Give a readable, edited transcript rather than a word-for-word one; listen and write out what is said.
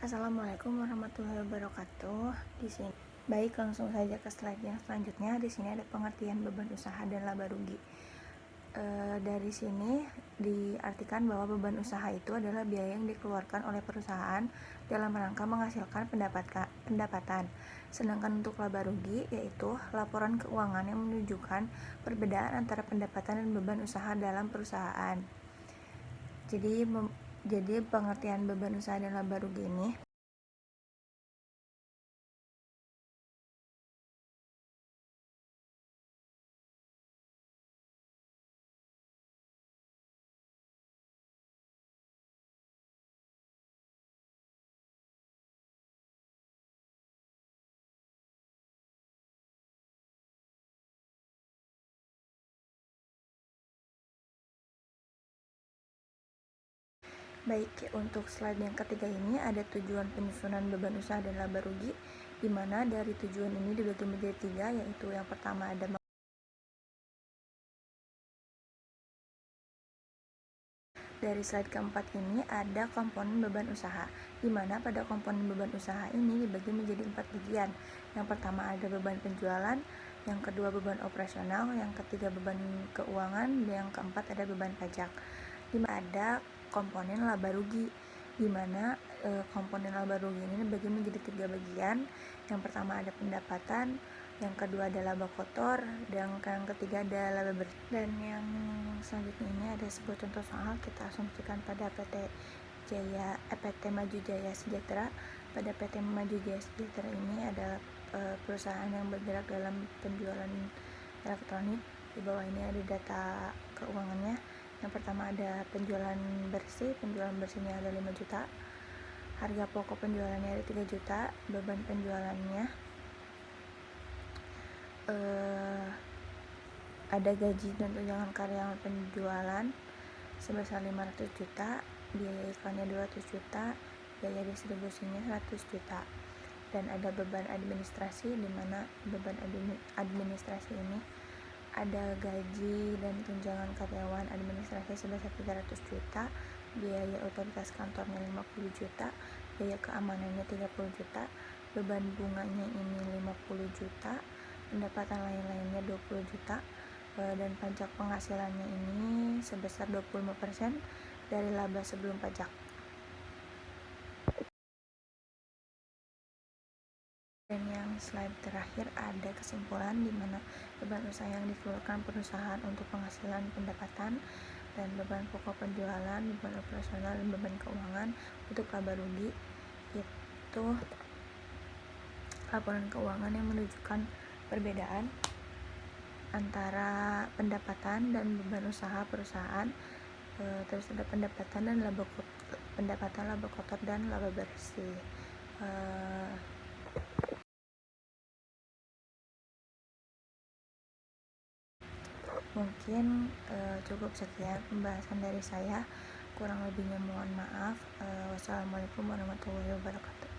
Assalamualaikum warahmatullahi wabarakatuh. Di sini, baik, langsung saja ke slide yang selanjutnya. Di sini ada pengertian beban usaha dan laba rugi. Dari sini diartikan bahwa beban usaha itu adalah biaya yang dikeluarkan oleh perusahaan dalam rangka menghasilkan pendapatan. Sedangkan untuk laba rugi yaitu laporan keuangan yang menunjukkan perbedaan antara pendapatan dan beban usaha dalam perusahaan. Jadi pengertian beban usaha dan laba rugi ini baik, untuk slide yang ketiga ini ada tujuan penyusunan beban usaha dan laba rugi, di mana dari tujuan ini dibagi menjadi 3, yaitu yang pertama ada dari slide keempat ini ada komponen beban usaha, di mana pada komponen beban usaha ini dibagi menjadi 4 bagian. Yang pertama ada beban penjualan, yang kedua beban operasional, yang ketiga beban keuangan, dan yang keempat ada beban pajak. Di mana ada komponen laba rugi, di mana komponen laba rugi ini dibagi menjadi 3 bagian. Yang pertama ada pendapatan, yang kedua ada laba kotor, dan yang ketiga ada laba bersih. Dan yang selanjutnya ini ada sebuah contoh soal, kita asumsikan pada PT Maju Jaya Sejahtera. Pada PT Maju Jaya Sejahtera ini adalah perusahaan yang bergerak dalam penjualan elektronik. Di bawah ini ada data keuangannya. Yang pertama ada penjualan bersihnya ada 5 juta, harga pokok penjualannya ada 3 juta, beban penjualannya ada gaji dan tunjangan karyawan penjualan sebesar 500 juta, biaya iklannya 200 juta, biaya distribusinya 100 juta. Dan ada beban administrasi, di mana beban administrasi ini ada gaji dan tunjangan karyawan administrasi sebesar 300 juta, biaya otoritas kantornya 50 juta, biaya keamanannya 30 juta, beban bunganya ini 50 juta, pendapatan lain-lainnya 20 juta, dan pajak penghasilannya ini sebesar 25% dari laba sebelum pajak. Dan yang slide terakhir ada kesimpulan, di mana beban usaha yang dikeluarkan perusahaan untuk penghasilan pendapatan, dan beban pokok penjualan, beban operasional, dan beban keuangan. Untuk laba rugi itu laporan keuangan yang menunjukkan perbedaan antara pendapatan dan beban usaha perusahaan. Terus ada pendapatan, laba kotor, dan laba bersih. Mungkin cukup sekian pembahasan dari saya, kurang lebihnya mohon maaf. Wassalamualaikum warahmatullahi wabarakatuh.